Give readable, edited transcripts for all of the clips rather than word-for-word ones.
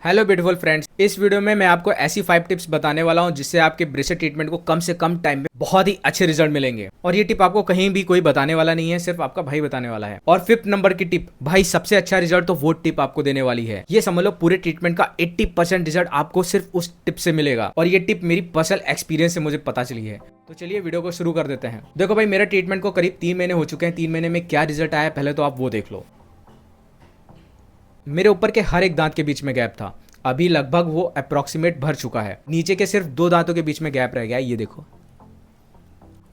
Hello beautiful friends, इस video में मैं आपको ऐसी 5 टिप्स बताने वाला हूं जिससे आपके ब्रेसेस ट्रीटमेंट को कम से कम टाइम में बहुत ही अच्छे रिजल्ट मिलेंगे। और ये टिप आपको कहीं भी कोई बताने वाला नहीं है, सिर्फ आपका भाई बताने वाला है। और 5th नंबर की टिप, भाई सबसे अच्छा रिजल्ट तो वो टिप आपको देने वाली है। ये समझ लो पूरे ट्रीटमेंट का 80% रिजल्ट आपको सिर्फ उस टिप से मिलेगा। और ये टिप मेरी पर्सनल एक्सपीरियंस से मुझे पता चली है। तो चलिए वीडियो को शुरू कर देते हैं। देखो भाई, मेरा ट्रीटमेंट को करीब 3 महीने हो चुके हैं। 3 महीने में क्या रिजल्ट आया पहले तो आप वो देख लो। मेरे ऊपर के हर एक दांत के बीच में गैप था, अभी लगभग वो अप्रॉक्सीमेट भर चुका है। नीचे के सिर्फ 2 दांतों के बीच में गैप रह गया है, ये देखो।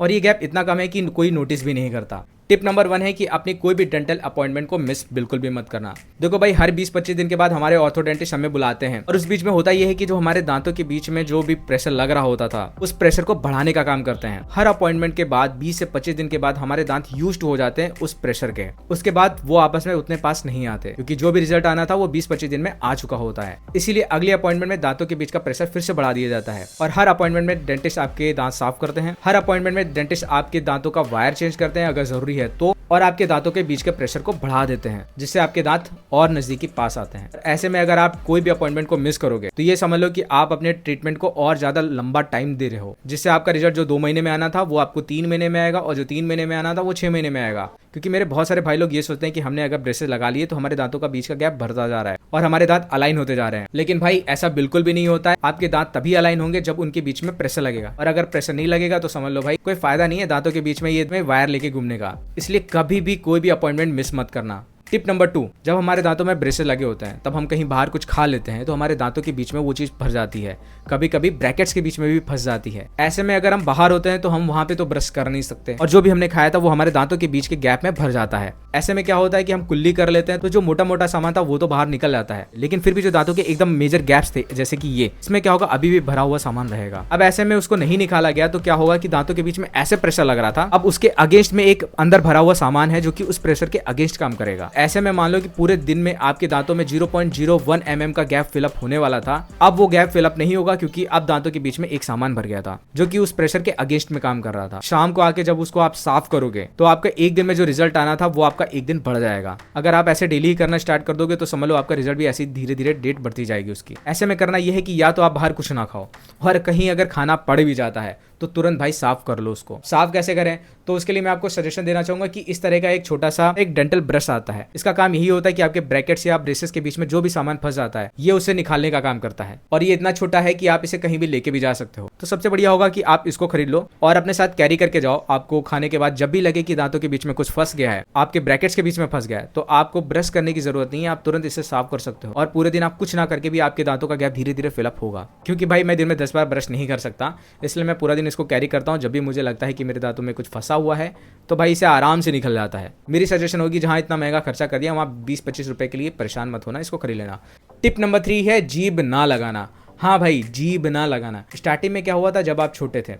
और ये गैप इतना कम है कि कोई नोटिस भी नहीं करता। टिप नंबर 1 है कि अपनी कोई भी डेंटल अपॉइंटमेंट को मिस बिल्कुल भी मत करना। देखो भाई, हर 20-25 दिन के बाद हमारे ऑर्थोडेंटिस्ट हमें बुलाते हैं और उस बीच में होता यह है कि जो हमारे दांतों के बीच में जो भी प्रेशर लग रहा होता था उस प्रेशर को बढ़ाने का काम करते हैं। हर अपॉइंटमेंट के बाद 20 से 25 दिन के बाद हमारे दांत यूज्ड हो जाते हैं उस प्रेशर के। उसके बाद वो आपस में उतने पास नहीं आते, क्योंकि जो भी रिजल्ट आना था वो 20-25 दिन में आ चुका होता है। इसीलिए अगले अपॉइंटमेंट में दांतों के बीच का प्रेशर फिर से बढ़ा दिया जाता है। और हर अपॉइंटमेंट में डेंटिस्ट आपके दांत साफ करते हैं। हर अपॉइंटमेंट में डेंटिस्ट आपके दांतों का वायर चेंज करते हैं अगर जरूरी है तो, और आपके दांतों के बीच के प्रेशर को बढ़ा देते हैं, जिससे आपके दांत और नजदीकी पास आते हैं। ऐसे में अगर आप कोई भी अपॉइंटमेंट को मिस करोगे तो ये समझ लो कि आप अपने ट्रीटमेंट को और ज्यादा लंबा टाइम दे रहे हो, जिससे आपका रिजल्ट जो 2 महीने में आना था वो आपको 3 महीने में आएगा, और जो 3 महीने में आना था वो 6 महीने में आएगा। क्योंकि मेरे बहुत सारे भाई लोग ये सोचते हैं कि हमने अगर ब्रेसेस लगा लिए तो हमारे दांतों का बीच का गैप बढ़ता जा रहा है और हमारे दांत अलाइन होते जा रहे हैं। लेकिन भाई ऐसा बिल्कुल भी नहीं होता है। आपके दांत तभी अलाइन होंगे जब उनके बीच में प्रेशर लगेगा, और अगर प्रेशर नहीं लगेगा तो समझ लो भाई कोई फायदा नहीं है दांतों के बीच में ये वायर लेके घूमने का। इसलिए कभी भी कोई भी अपॉइंटमेंट मिस मत करना। टिप नंबर 2, जब हमारे दांतों में ब्रेसेस लगे होते हैं तब हम कहीं बाहर कुछ खा लेते हैं तो हमारे दांतों के बीच में वो चीज भर जाती है, कभी कभी ब्रैकेट्स के बीच में भी फंस जाती है। ऐसे में अगर हम बाहर होते हैं तो हम वहां पे तो ब्रश कर नहीं सकते, और जो भी हमने खाया था वो हमारे दांतों के बीच के गैप में भर जाता है। ऐसे में क्या होता है कि हम कुल्ली कर लेते हैं तो जो मोटा मोटा सामान था वो तो बाहर निकल जाता है, लेकिन फिर भी जो दांतों के एकदम मेजर गैप्स थे जैसे कि ये, इसमें क्या होगा, अभी भी भरा हुआ सामान रहेगा। अब ऐसे में उसको नहीं निकाला गया तो क्या होगा कि दांतों के बीच में ऐसे प्रेशर लग रहा था, अब उसके अगेंस्ट में एक अंदर भरा हुआ सामान है जो कि उस प्रेशर के अगेंस्ट काम करेगा। ऐसे में मान लो कि पूरे दिन में आपके दांतों में 0.01 mm का गैप फिलअप होने वाला था, अब वो गैप फिलअप नहीं होगा क्योंकि अब दांतों के बीच में एक सामान भर गया था जो कि उस प्रेशर के अगेंस्ट में काम कर रहा था। शाम को आके जब उसको आप साफ करोगे तो आपका एक दिन में जो रिजल्ट आना था वो आपका एक दिन बढ़ जाएगा। अगर आप ऐसे डेली ही करना स्टार्ट कर दोगे तो समझ लो आपका रिजल्ट भी ऐसी धीरे धीरे डेट बढ़ती जाएगी उसकी। ऐसे में करना यह है कि या तो आप बाहर कुछ ना खाओ, और कहीं अगर खाना पड़ भी जाता है तो तुरंत भाई साफ कर लो उसको। साफ कैसे करें तो उसके लिए मैं आपको सजेशन देना चाहूंगा कि इस तरह का एक छोटा सा एक डेंटल ब्रश आता है। इसका काम यही होता है कि आपके ब्रैकेट्स या ब्रेसेस के बीच में जो भी सामान फंस जाता है ये उसे निकालने का काम करता है, और ये इतना छोटा है कि आप इसे कहीं भी लेके भी जा सकते हो। तो सबसे बढ़िया होगा कि आप इसको खरीद लो और अपने साथ कैरी करके जाओ। आपको खाने के बाद जब भी लगे कि दांतों के बीच में कुछ फंस गया है, आपके ब्रैकेट्स के बीच में फंस गया है, तो आपको ब्रश करने की जरूरत नहीं है, आप तुरंत इसे साफ कर सकते हो। और पूरे दिन आप कुछ ना करके भी आपके दांतों का गैप धीरे धीरे फिलअप होगा। क्योंकि भाई मैं दिन में 10 बार ब्रश नहीं कर सकता, इसलिए मैं पूरा दिन इसको कैरी करता हूँ। जब भी मुझे लगता है कि मेरे दांतों में कुछ फंसा हुआ है तो भाई इसे आराम से निकल जाता है। मेरी सजेशन होगी जहां इतना महंगा खर्चा कर दिया वहां 20-25 रुपए के लिए परेशान मत होना, इसको खरीद लेना। टिप नंबर 3 है जीभ ना लगाना। हाँ भाई, जीभ ना लगाना। स्टार्टिंग में क्या हुआ था, जब आप छोटे थे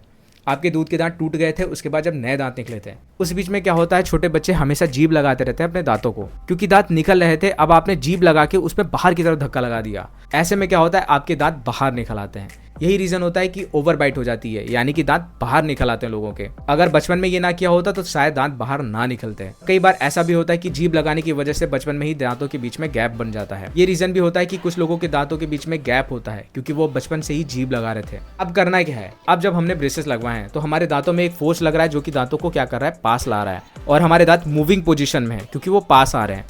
आपके दूध के दांत टूट गए थे, उसके बाद जब नए दांत निकले थे उस बीच में क्या होता है, छोटे बच्चे हमेशा जीभ लगाते रहते हैं अपने दांतों को, क्योंकि दांत निकल रहे थे। अब आपने जीभ लगा के उसमें बाहर की तरफ धक्का लगा दिया। ऐसे में क्या होता है, आपके दांत बाहर निकल आते हैं। यही रीजन होता है कि ओवरबाइट हो जाती है, यानी कि दांत बाहर निकल आते हैं लोगों के। अगर बचपन में ये ना किया होता तो शायद दांत बाहर ना निकलते हैं। कई बार ऐसा भी होता है कि जीभ लगाने की वजह से बचपन में ही दांतों के बीच में गैप बन जाता है। ये रीजन भी होता है कि कुछ लोगों के दांतों के बीच में गैप होता है क्योंकि वो बचपन से ही जीभ लगा रहे थे। अब करना क्या है, अब जब हमने ब्रेसेस लगवाए हैं तो हमारे दांतों में एक फोर्स लग रहा है जो कि दांतों को क्या कर रहा है, पास ला रहा है, और हमारे दांत मूविंग पोजीशन में है क्योंकि वो पास आ रहे हैं।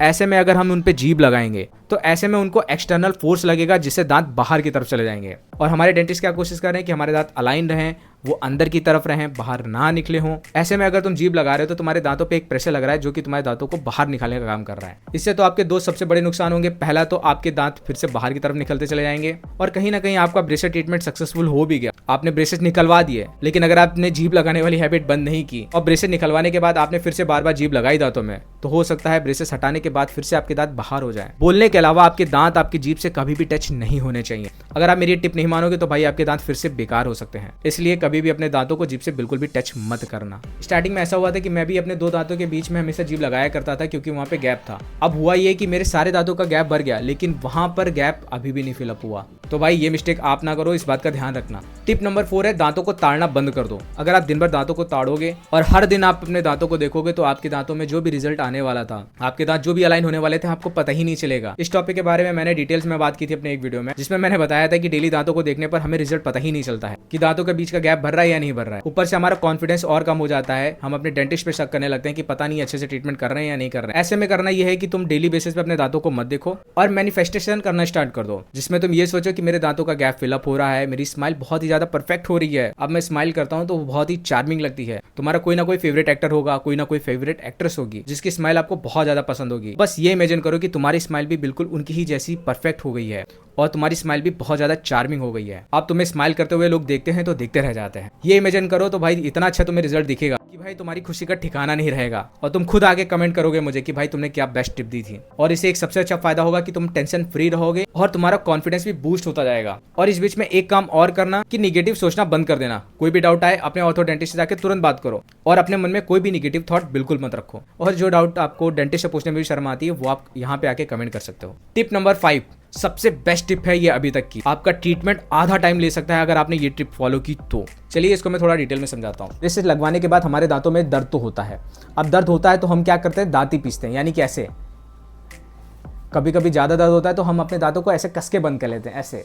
ऐसे में अगर हम उन पे जीभ लगाएंगे तो ऐसे में उनको एक्सटर्नल फोर्स लगेगा जिससे दांत बाहर की तरफ चले जाएंगे। और हमारे डेंटिस्ट क्या कोशिश कर रहे हैं कि हमारे दांत अलाइन रहें, वो अंदर की तरफ रहें, बाहर ना निकले हों। ऐसे में अगर तुम जीभ लगा रहे हो तो तुम्हारे दांतों पे एक प्रेशर लग रहा है जो कि तुम्हारे दांतों को बाहर निकालने का काम कर रहा है। इससे तो आपके 2 सबसे बड़े नुकसान होंगे। पहला तो आपके दांत फिर से बाहर की तरफ निकलते चले जाएंगे, और कहीं ना कहीं आपका ब्रेसेस ट्रीटमेंट सक्सेसफुल हो भी गया, आपने ब्रेसेस निकलवा दिए, लेकिन अगर आपने जीभ लगाने वाली हैबिट बंद नहीं की और ब्रेसेस निकलवाने के बाद आपने फिर से बार बार जीभ लगाई दांतों में, तो हो सकता है ब्रेसेस हटाने के बाद फिर से आपके दांत बाहर हो जाए। बोलने के अलावा आपके दांत आपकी जीभ से कभी भी टच नहीं होने चाहिए। अगर आप मेरी टिप नहीं मानोगे तो भाई आपके दांत फिर से बेकार हो सकते हैं। इसलिए कभी भी अपने दांतों को जीभ से बिल्कुल भी टच मत करना। स्टार्टिंग में ऐसा हुआ था कि मैं भी अपने 2 दांतों के बीच में हमेशा जीभ लगाया करता था क्योंकि वहां पे गैप था। अब हुआ ये कि मेरे सारे दांतों का गैप भर गया, लेकिन वहां पर गैप अभी भी नहीं फिलअप हुआ। तो भाई ये मिस्टेक आप ना करो, इस बात का ध्यान रखना। टिप नंबर 4 है दांतों को ताड़ना बंद कर दो। अगर आप दिन भर दांतों को ताड़ोगे और हर दिन आप अपने दांतों को देखोगे तो आपके दांतों में जो भी रिजल्ट आने वाला था, आपके दांत जो भी अलाइन होने वाले थे, आपको पता ही नहीं चलेगा। इस टॉपिक के बारे में मैंने डिटेल्स में बात की थी अपने एक वीडियो में, जिसमें मैंने बताया था कि डेली दांतों को देखने पर हमें रिजल्ट पता ही नहीं चलता है कि दांतों के बीच का गैप भर रहा है या नहीं भर रहा है। ऊपर से हमारा कॉन्फिडेंस और कम हो जाता है, हम अपने डेंटिस्ट पे शक करने लगते हैं कि पता नहीं अच्छे से ट्रीटमेंट कर रहे हैं या नहीं कर रहे हैं। ऐसे में करना यह है कि तुम डेली बेसिस पे अपने दांतों को मत देखो और मैनिफेस्टेशन करना स्टार्ट कर दो, जिसमें तुम ये सोचो कि मेरे दांतों का गैप फिलअप हो रहा है, मेरी स्माइल बहुत ही ज्यादा परफेक्ट हो रही है। अब मैं स्माइल करता हूं तो वो बहुत ही चार्मिंग लगती है। तुम्हारा कोई ना कोई फेवरेट एक्टर होगा, कोई ना कोई फेवरेट एक्ट्रेस होगी जिसकी स्माइल आपको बहुत ज्यादा पसंद होगी। बस ये इमेजिन करो कि तुम्हारी स्माइल भी बिल्कुल उनकी ही जैसी परफेक्ट हो गई है और तुम्हारी स्माइल भी बहुत ज्यादा चार्मिंग हो गई है। अब तुम्हें स्माइल करते हुए लोग देखते हैं तो देखते रह जाते हैं। ये इमेजिन करो तो भाई इतना अच्छा तुम्हें रिजल्ट दिखेगा कि भाई तुम्हारी खुशी का ठिकाना नहीं रहेगा और तुम खुद आगे कमेंट करोगे मुझे कि भाई तुमने क्या बेस्ट टिप दी थी। और इसे एक सबसे अच्छा फायदा होगा कि तुम टेंशन फ्री रहोगे और तुम्हारा कॉन्फिडेंस भी बूस्ट होता जाएगा। और इस बीच में एक काम और करना कि निगेटिव सोचना बंद कर देना। कोई भी डाउट आए अपने ऑर्थो डेंटिस्ट से जाकर तुरंत बात करो और अपने मन में कोई भी निगेटिव थॉट बिल्कुल मत रखो। और जो डाउट आपको डेंटिस्ट से पूछने में भी शर्म आती है वो आप यहाँ पे आके कमेंट कर सकते हो। टिप नंबर 5 सबसे बेस्ट टिप है ये अभी तक की। आपका ट्रीटमेंट आधा टाइम ले सकता है अगर आपने ये टिप फॉलो की तो। चलिए इसको मैं थोड़ा डिटेल में समझाता हूँ। जैसे लगवाने के बाद हमारे दांतों में दर्द तो होता है। अब दर्द होता है तो हम क्या करते हैं, दांत ही पीसते हैं। यानी कि ऐसे कभी कभी ज्यादा दर्द होता है तो हम अपने दांतों को ऐसे कस के बंद कर लेते हैं। ऐसे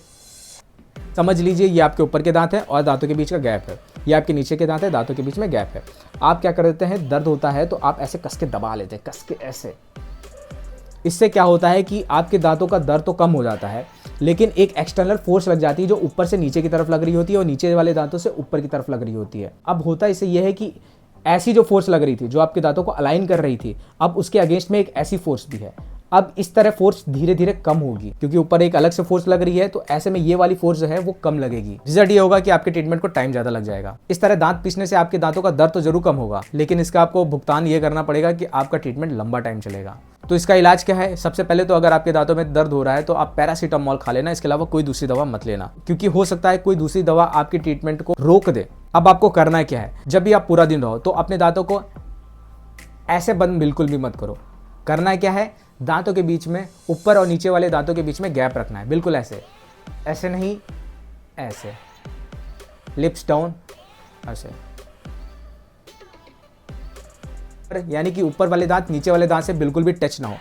समझ लीजिए ये आपके ऊपर के दांत है और दांतों के बीच का गैप है, ये आपके नीचे के दांत है, दांतों के बीच में गैप है। आप क्या कर देते हैं, दर्द होता है तो आप ऐसे कस के दबा लेते हैं, कस के ऐसे। इससे क्या होता है कि आपके दांतों का दर्द तो कम हो जाता है, लेकिन एक एक्सटर्नल फोर्स लग जाती है जो ऊपर से नीचे की तरफ लग रही होती है और नीचे वाले दांतों से ऊपर की तरफ लग रही होती है। अब होता इससे यह है कि ऐसी जो फोर्स लग रही थी जो आपके दांतों को अलाइन कर रही थी, अब उसके अगेंस्ट में एक ऐसी फोर्स भी है। अब इस तरह फोर्स धीरे धीरे कम होगी क्योंकि ऊपर एक अलग से फोर्स लग रही है, तो ऐसे में ये वाली फोर्स जो है वो कम लगेगी। रिजल्ट ये होगा कि आपके ट्रीटमेंट को टाइम ज्यादा लग जाएगा। इस तरह दांत पीसने से आपके दांतों का दर्द तो जरूर कम होगा, लेकिन इसका आपको भुगतान ये करना पड़ेगा कि आपका ट्रीटमेंट लंबा टाइम चलेगा। तो इसका इलाज क्या है? सबसे पहले तो अगर आपके दांतों में दर्द हो रहा है तो आप पैरासीटामोल खा लेना, इसके अलावा कोई दूसरी दवा मत लेना, क्योंकि हो सकता है कोई दूसरी दवा आपके ट्रीटमेंट को रोक दे। अब आपको करना क्या है, जब भी आप पूरा दिन रहो तो अपने दांतों को ऐसे बंद बिल्कुल भी मत करो। करना क्या है, दांतों के बीच में ऊपर और नीचे वाले दांतों के बीच में गैप रखना है, बिल्कुल ऐसे, ऐसे नहीं, ऐसे, लिप्स डाउन, ऐसे। यानी कि ऊपर वाले दांत नीचे वाले दांत से बिल्कुल भी टच ना हो।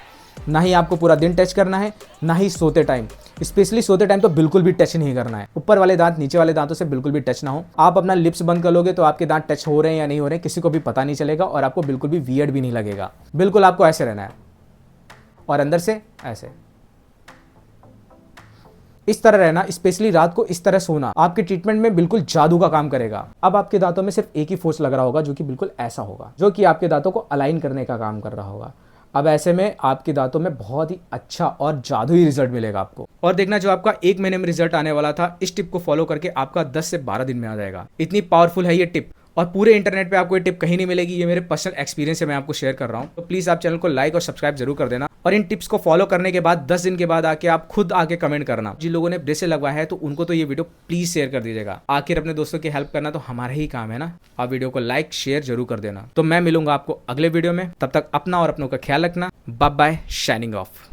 ना ही आपको पूरा दिन टच करना है, ना ही सोते टाइम, स्पेशली सोते टाइम तो बिल्कुल भी टच नहीं करना है। ऊपर वाले दांत नीचे वाले दांतों से बिल्कुल भी टच ना हो। आप अपना लिप्स बंद कर लोगे तो आपके दांत टच हो रहे हैं या नहीं हो रहे हैं किसी को भी पता नहीं चलेगा और आपको बिल्कुल भी वियर्ड भी नहीं लगेगा। बिल्कुल आपको ऐसे रहना है और अंदर से ऐसे, इस तरह रहना। स्पेशली रात को इस तरह सोना आपके ट्रीटमेंट में बिल्कुल जादू का काम करेगा। अब आपके दांतों में सिर्फ एक ही फोर्स लग रहा होगा जो कि बिल्कुल ऐसा होगा, जो कि आपके दांतों को अलाइन करने का काम कर रहा होगा। अब ऐसे में आपके दांतों में बहुत ही अच्छा और जादुई रिजल्ट मिलेगा आपको। और देखना, जो आपका 1 महीने में रिजल्ट आने वाला था, इस टिप को फॉलो करके आपका 10 से 12 दिन में आ जाएगा। इतनी पावरफुल है ये टिप और पूरे इंटरनेट पे आपको ये टिप कहीं नहीं मिलेगी। ये मेरे पर्सनल एक्सपीरियंस से मैं आपको शेयर कर रहा हूँ। तो प्लीज आप चैनल को लाइक और सब्सक्राइब जरूर कर देना और इन टिप्स को फॉलो करने के बाद 10 दिन के बाद आके आप खुद आके कमेंट करना। जिन लोगों ने ब्रेसेस लगवाया है तो उनको तो ये वीडियो प्लीज शेयर कर दीजिएगा। आखिर अपने दोस्तों की हेल्प करना तो हमारा ही काम है ना। आप वीडियो को लाइक शेयर जरूर कर देना। तो मैं मिलूंगा आपको अगले वीडियो में, तब तक अपना और अपनों का ख्याल रखना। Bye bye, signing of.